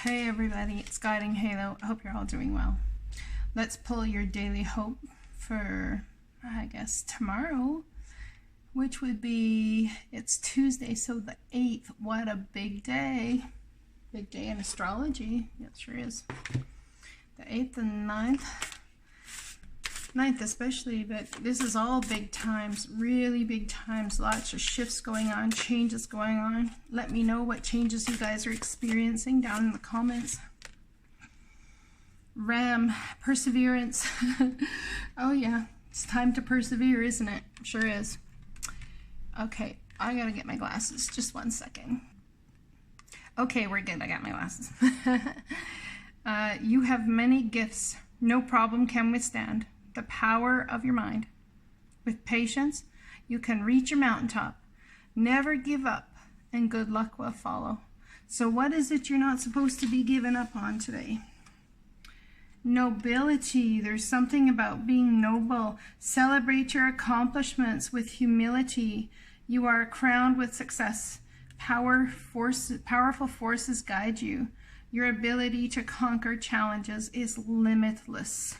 Hey everybody, it's GuidingHalo. I hope you're all doing well. Let's pull your daily hope for, I guess, tomorrow, which would be, it's Tuesday, so the 8th. What a big day. Big day in astrology. Yeah, it sure is. The 8th and 9th especially, but this is all big times, really big times. Lots of shifts going on, changes going on. Let me know what changes you guys are experiencing down in the comments. Ram, perseverance. Oh yeah, it's time to persevere, isn't it? Sure is. Okay, I gotta get my glasses. Just one second. Okay, we're good. I got my glasses. You have many gifts. No problem can withstand the power of your mind. With patience, you can reach your mountaintop. Never give up, and good luck will follow. So what is it you're not supposed to be giving up on today? Nobility. There's something about being noble. Celebrate your accomplishments with humility. You are crowned with success. Powerful forces guide you. Your ability to conquer challenges is limitless.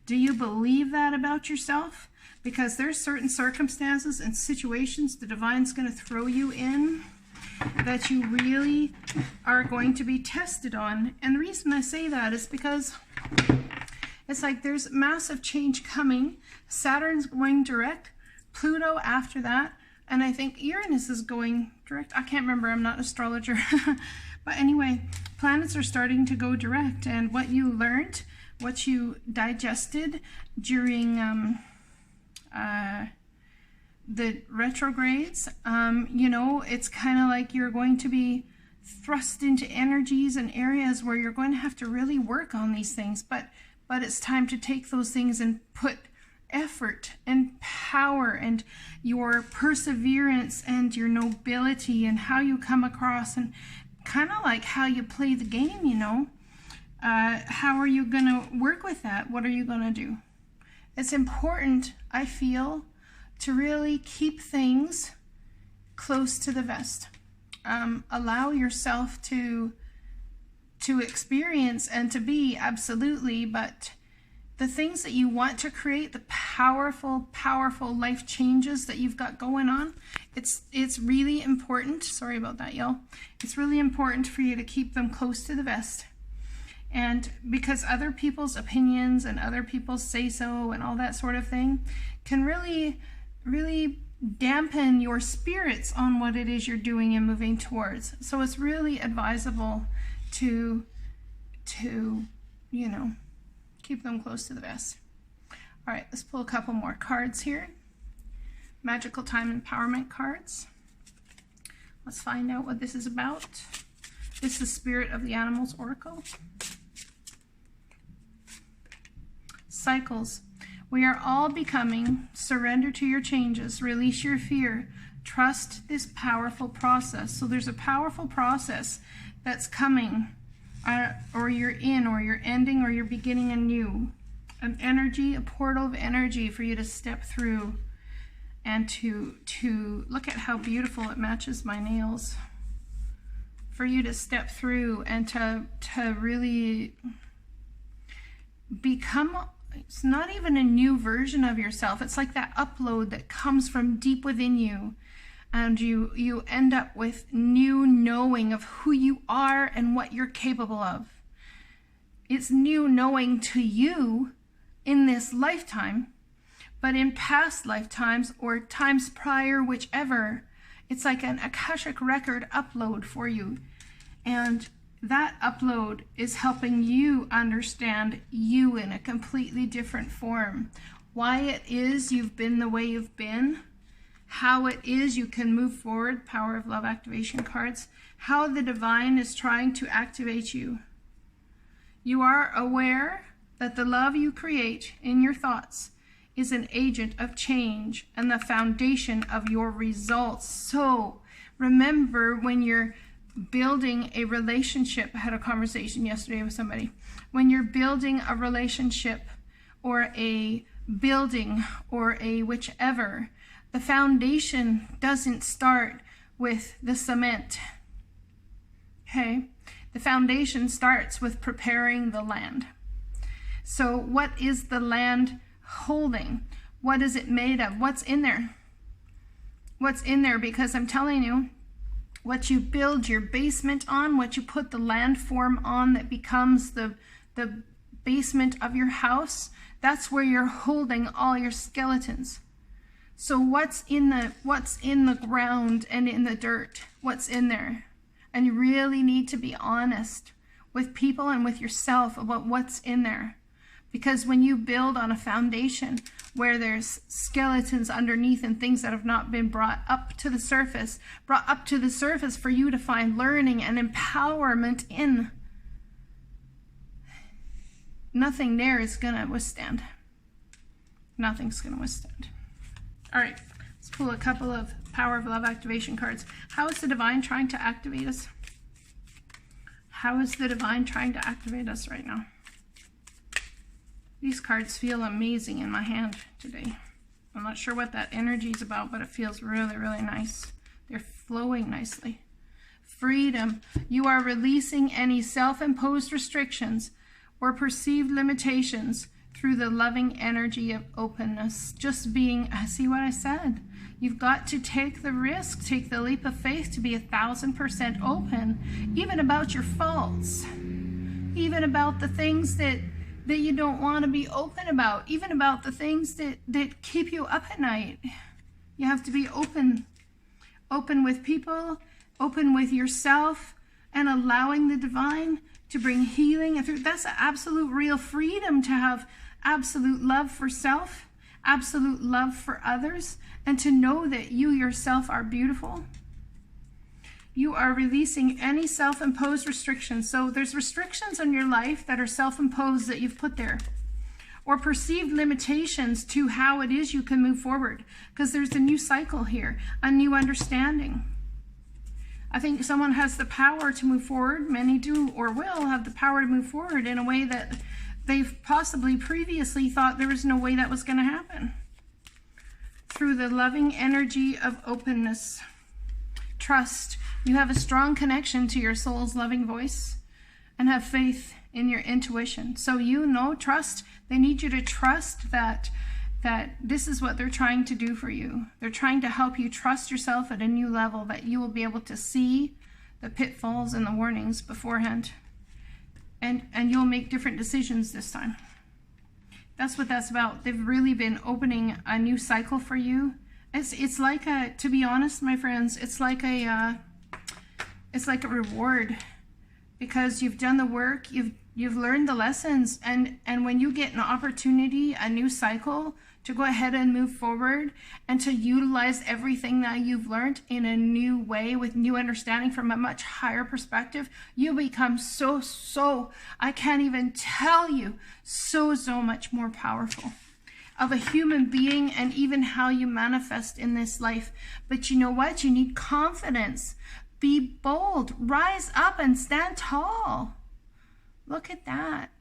Do you believe that about yourself? Because there's certain circumstances and situations the divine's going to throw you in that you really are going to be tested on. And the reason I say that is because it's like there's massive change coming. Saturn's going direct, Pluto after that, and I think Uranus is going direct. I can't remember, I'm not an astrologer. But anyway, planets are starting to go direct, and what you learned, what you digested during the retrogrades, you know, it's kind of like you're going to be thrust into energies and areas where you're going to have to really work on these things, but it's time to take those things and put effort and power and your perseverance and your nobility and how you come across, and kind of like how you play the game, you know. How are you going to work with that? What are you going to do? It's important, I feel, to really keep things close to the vest. Allow yourself to experience and to be, absolutely, but the things that you want to create, the powerful life changes that you've got going on, it's really important. Sorry about that, y'all. It's really important for you to keep them close to the vest. And because other people's opinions and other people's say-so and all that sort of thing can really, really dampen your spirits on what it is you're doing and moving towards. So it's really advisable to you know, keep them close to the vest. All right, let's pull a couple more cards here. Magical Time Empowerment cards. Let's find out what this is about. This is Spirit of the Animals Oracle. Cycles. We are all becoming. Surrender to your changes. Release your fear. Trust this powerful process. So there's a powerful process that's coming, or you're in, or you're ending, or you're beginning anew. An energy, a portal of energy for you to step through and to look at how beautiful it matches my nails. For you to step through and to really become, it's not even a new version of yourself. It's like that upload that comes from deep within you, and you end up with new knowing of who you are and what you're capable of. It's new knowing to you in this lifetime, but in past lifetimes or times prior, whichever, it's like an Akashic record upload for you. And that upload is helping you understand you in a completely different form. Why it is you've been the way you've been. How it is you can move forward. Power of Love activation cards. How the divine is trying to activate you. You are aware that the love you create in your thoughts is an agent of change and the foundation of your results. So remember, when you're building a relationship, I had a conversation yesterday with somebody, when you're building a relationship or a building or a whichever, the foundation doesn't start with the cement. Okay? The foundation starts with preparing the land. So what is the land holding? What is it made of? What's in there? What's in there? Because I'm telling you, what you build your basement on, what you put the landform on that becomes the basement of your house, that's where you're holding all your skeletons. So what's in the ground and in the dirt? What's in there? And you really need to be honest with people and with yourself about what's in there. Because when you build on a foundation where there's skeletons underneath and things that have not been brought up to the surface for you to find learning and empowerment in, nothing there is going to withstand. Nothing's going to withstand. All right, let's pull a couple of Power of Love activation cards. How is the divine trying to activate us? How is the divine trying to activate us right now? These cards feel amazing in my hand today. I'm not sure what that energy is about, but it feels really, really nice. They're flowing nicely. Freedom. You are releasing any self-imposed restrictions or perceived limitations through the loving energy of openness. Just being, see what I said? You've got to take the risk, take the leap of faith to be 1,000% open, even about your faults, even about the things that you don't want to be open about, even about the things that keep you up at night. You have to be open with people, open with yourself, and allowing the divine to bring healing. That's an absolute real freedom, to have absolute love for self, absolute love for others, and to know that you yourself are beautiful. You are releasing any self-imposed restrictions. So there's restrictions on your life that are self-imposed that you've put there, or perceived limitations to how it is you can move forward, because there's a new cycle here, a new understanding. I think someone has the power to move forward. Many do or will have the power to move forward in a way that they've possibly previously thought there was no way that was going to happen. Through the loving energy of openness. Trust. You have a strong connection to your soul's loving voice and have faith in your intuition. So trust. They need you to trust that this is what they're trying to do for you. They're trying to help you trust yourself at a new level, that you will be able to see the pitfalls and the warnings beforehand. And you'll make different decisions this time. That's what that's about. They've really been opening a new cycle for you. It's like to be honest, my friends, it's like a reward, because you've done the work, you've learned the lessons, and when you get an opportunity, a new cycle, to go ahead and move forward and to utilize everything that you've learned in a new way with new understanding from a much higher perspective, you become so, I can't even tell you, so much more powerful of a human being, and even how you manifest in this life. But you know what? You need confidence. Be bold. Rise up and stand tall. Look at that.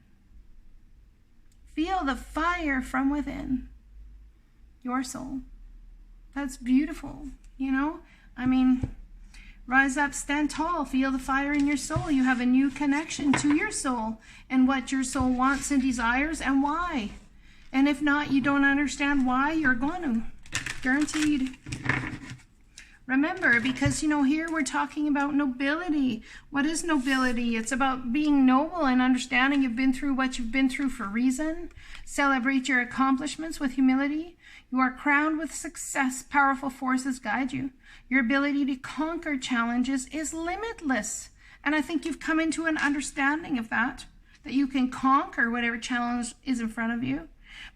Feel the fire from within your soul. That's beautiful, rise up, stand tall, feel the fire in your soul. You have a new connection to your soul and what your soul wants and desires and why. And if not, you don't understand why, you're going to. Guaranteed. Remember, because, here we're talking about nobility. What is nobility? It's about being noble and understanding you've been through what you've been through for a reason. Celebrate your accomplishments with humility. You are crowned with success. Powerful forces guide you. Your ability to conquer challenges is limitless. And I think you've come into an understanding of that you can conquer whatever challenge is in front of you.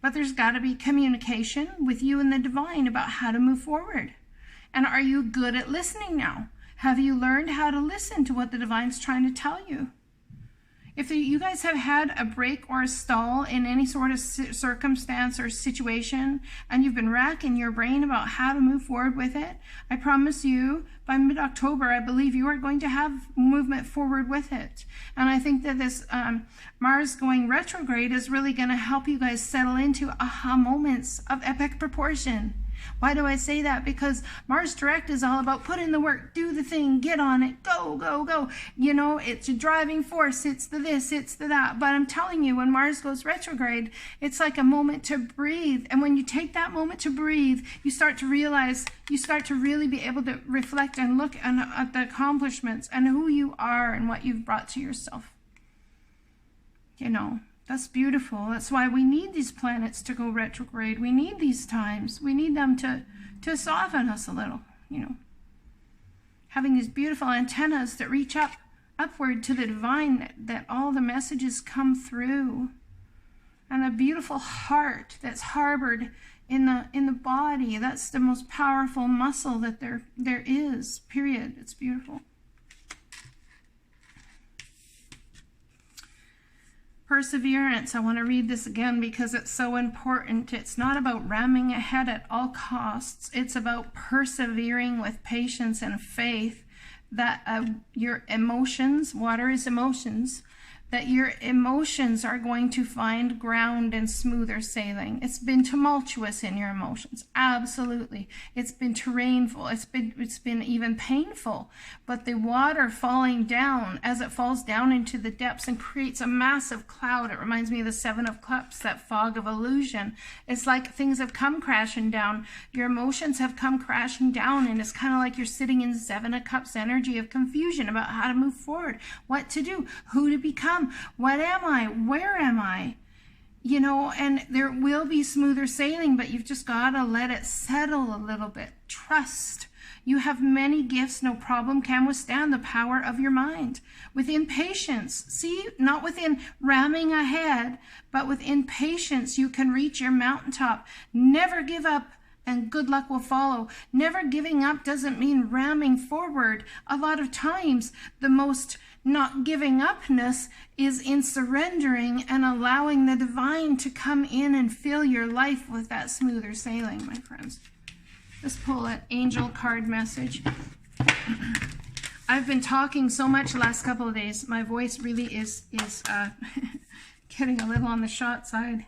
But there's got to be communication with you and the divine about how to move forward. And are you good at listening now? Have you learned how to listen to what the divine's trying to tell you? If you guys have had a break or a stall in any sort of circumstance or situation, and you've been racking your brain about how to move forward with it, I promise you, by mid-October, I believe you are going to have movement forward with it. And I think that this Mars going retrograde is really going to help you guys settle into aha moments of epic proportion. Why do I say that? Because Mars direct is all about put in the work, do the thing, get on it, go, go, go. You know, it's a driving force, it's the this, it's the that. But I'm telling you, when Mars goes retrograde, it's like a moment to breathe. And when you take that moment to breathe, you start to realize, you start to really be able to reflect and look at the accomplishments and who you are and what you've brought to yourself. You know, that's beautiful. That's why we need these planets to go retrograde. We need these times. We need them to soften us a little, you know. Having these beautiful antennas that reach upward to the divine, that all the messages come through. And a beautiful heart that's harbored in the body. That's the most powerful muscle that there is, period. It's beautiful. Perseverance. I want to read this again because it's so important. It's not about ramming ahead at all costs. It's about persevering with patience and faith that your emotions, water is emotions, that your emotions are going to find ground and smoother sailing. It's been tumultuous in your emotions, absolutely. It's been terrainful, it's been even painful. But the water falling down, as it falls down into the depths and creates a massive cloud, it reminds me of the Seven of Cups, that fog of illusion. It's like things have come crashing down. Your emotions have come crashing down, and it's kind of like you're sitting in Seven of Cups energy of confusion about how to move forward, what to do, who to become. What am I? Where am I? You know, and there will be smoother sailing, but you've just got to let it settle a little bit. Trust. You have many gifts, no problem can withstand the power of your mind. Within patience, see, not within ramming ahead, but within patience, you can reach your mountaintop. Never give up, and good luck will follow. Never giving up doesn't mean ramming forward. A lot of times, the most not giving upness is in surrendering and allowing the divine to come in and fill your life with that smoother sailing, my friends. Let's pull an angel card message. I've been talking so much the last couple of days. My voice really is getting a little on the short side.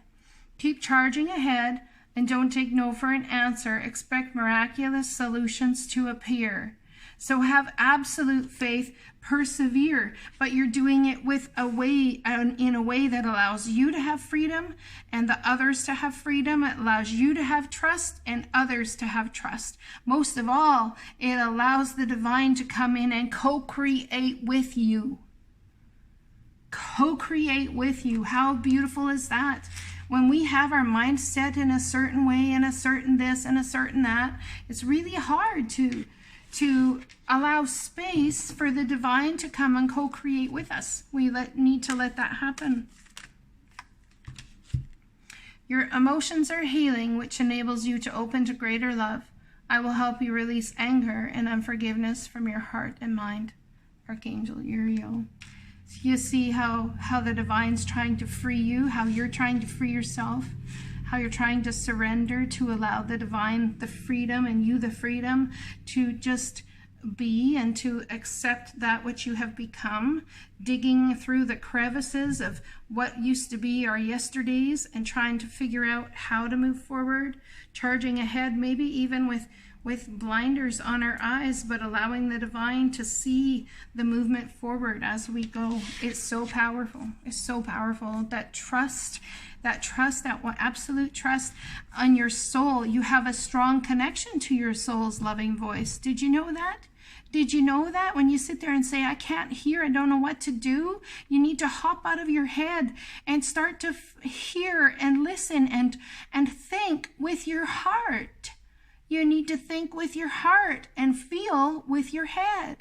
Keep charging ahead and don't take no for an answer. Expect miraculous solutions to appear. So have absolute faith, persevere, but you're doing it with in a way that allows you to have freedom and the others to have freedom. It allows you to have trust and others to have trust. Most of all, it allows the divine to come in and co-create with you. Co-create with you. How beautiful is that? When we have our mind set in a certain way and a certain this and a certain that, it's really hard to allow space for the divine to come and co-create with us. We need to let that happen. Your emotions are healing, which enables you to open to greater love. I will help you release anger and unforgiveness from your heart and mind. Archangel Uriel. You see how the divine's trying to free you, how you're trying to free yourself, how you're trying to surrender to allow the divine the freedom and you the freedom to just be and to accept that which you have become, digging through the crevices of what used to be our yesterdays and trying to figure out how to move forward, charging ahead, maybe even with blinders on our eyes, but allowing the divine to see the movement forward as we go. It's so powerful. It's so powerful. That trust, that absolute trust on your soul. You have a strong connection to your soul's loving voice. Did you know that? Did you know that when you sit there and say, I can't hear, I don't know what to do, you need to hop out of your head and start to hear and listen and think with your heart. You need to think with your heart and feel with your head.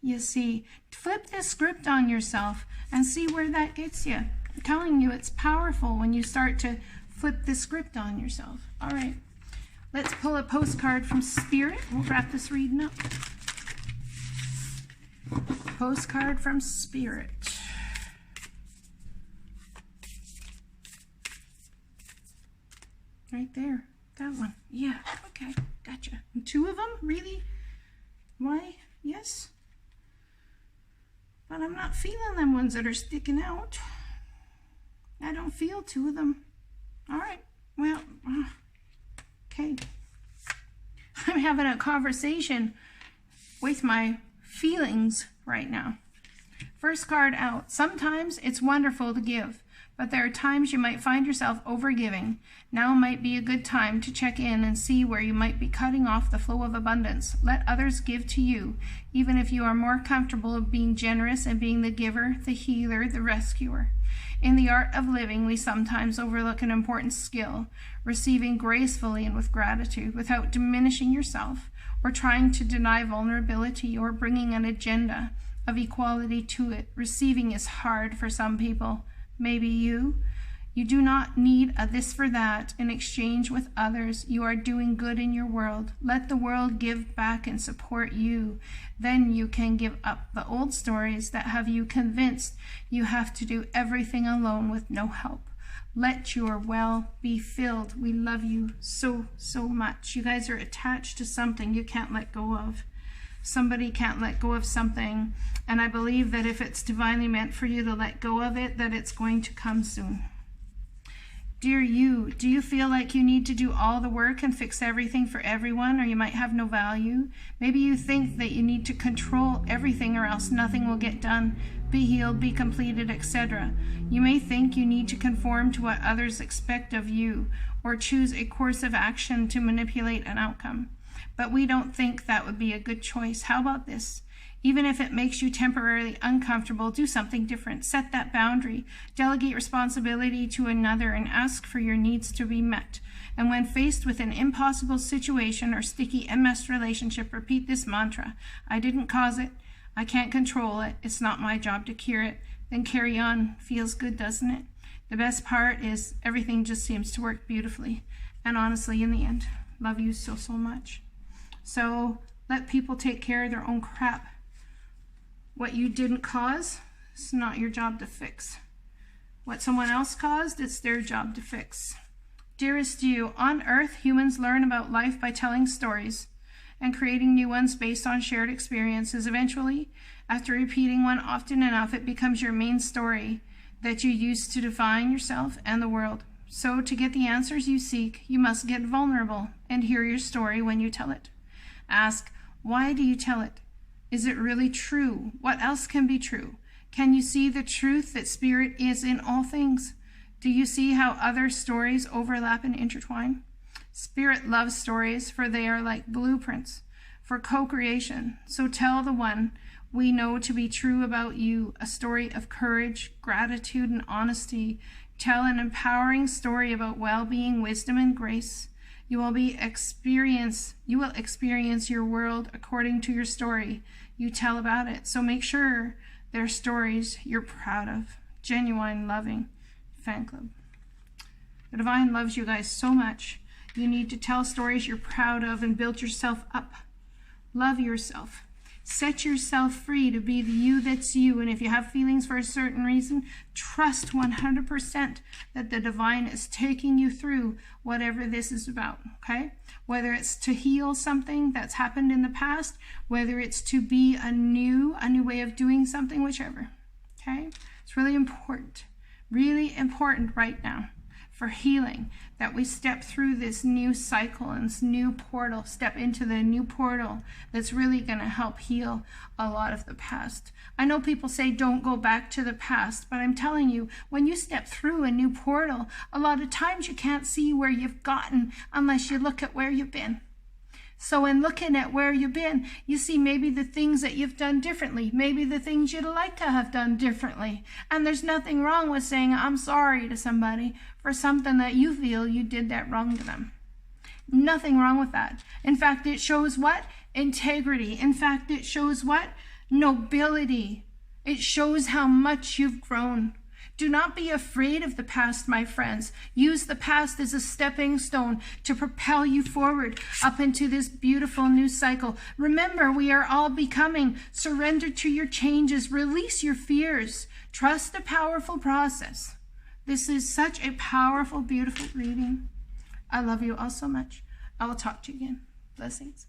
You see, flip this script on yourself and see where that gets you. I'm telling you, it's powerful when you start to flip the script on yourself. All right, let's pull a postcard from Spirit. We'll wrap this reading up. Postcard from Spirit. Right there. That one. Yeah. Okay. Gotcha. And 2 of them? Really? Why? Yes. But I'm not feeling them ones that are sticking out. I don't feel 2 of them. All right. Well, okay. I'm having a conversation with my feelings right now. First card out. Sometimes it's wonderful to give, but there are times you might find yourself overgiving. Now might be a good time to check in and see where you might be cutting off the flow of abundance. Let others give to you, even if you are more comfortable being generous and being the giver, the healer, the rescuer. In the art of living, we sometimes overlook an important skill, receiving gracefully and with gratitude without diminishing yourself or trying to deny vulnerability or bringing an agenda of equality to it. Receiving is hard for some people. Maybe you do not need a this for that in exchange with others. You are doing good in your world. Let the world give back and support you. Then you can give up the old stories that have you convinced you have to do everything alone with no help. Let your well be filled. We love you so, so much. You guys are attached to something you can't let go of. Somebody can't let go of something, and I believe that if it's divinely meant for you to let go of it, that it's going to come soon. Dear you, do you feel like you need to do all the work and fix everything for everyone, or you might have no value? Maybe you think that you need to control everything or else nothing will get done, be healed, be completed, etc. You may think you need to conform to what others expect of you, or choose a course of action to manipulate an outcome. But we don't think that would be a good choice. How about this? Even if it makes you temporarily uncomfortable, do something different. Set that boundary. Delegate responsibility to another and ask for your needs to be met. And when faced with an impossible situation or sticky MS relationship, repeat this mantra. I didn't cause it. I can't control it. It's not my job to cure it. Then carry on. Feels good, doesn't it? The best part is everything just seems to work beautifully. And honestly, in the end, love you so, so much. So let people take care of their own crap. What you didn't cause, it's not your job to fix. What someone else caused, it's their job to fix. Dearest you, on earth, humans learn about life by telling stories and creating new ones based on shared experiences. Eventually, after repeating one often enough, it becomes your main story that you use to define yourself and the world. So to get the answers you seek, you must get vulnerable and hear your story when you tell it. Ask, why do you tell it? Is it really true? What else can be true? Can you see the truth that spirit is in all things? Do you see how other stories overlap and intertwine? Spirit loves stories, for they are like blueprints for co-creation. So tell the one we know to be true about you, a story of courage, gratitude, and honesty. Tell an empowering story about well-being, wisdom, and grace. You will experience your world according to your story you tell about it. So make sure they're stories you're proud of. Genuine, loving fan club. The divine loves you guys so much. You need to tell stories you're proud of and build yourself up. Love yourself. Set yourself free to be the you that's you. And if you have feelings for a certain reason, trust 100% that the divine is taking you through whatever this is about, okay? Whether it's to heal something that's happened in the past, whether it's to be a new way of doing something, whichever, okay? It's really important right now for healing, that we step through this new cycle and this new portal, step into the new portal that's really going to help heal a lot of the past. I know people say don't go back to the past, but I'm telling you, when you step through a new portal, a lot of times you can't see where you've gotten unless you look at where you've been. So in looking at where you've been, you see maybe the things that you've done differently, maybe the things you'd like to have done differently. And there's nothing wrong with saying, I'm sorry to somebody for something that you feel you did that wrong to them. Nothing wrong with that. In fact, it shows what? Integrity. In fact, it shows what? Nobility. It shows how much you've grown. Do not be afraid of the past, my friends. Use the past as a stepping stone to propel you forward up into this beautiful new cycle. Remember, we are all becoming. Surrender to your changes. Release your fears. Trust the powerful process. This is such a powerful, beautiful reading. I love you all so much. I will talk to you again. Blessings.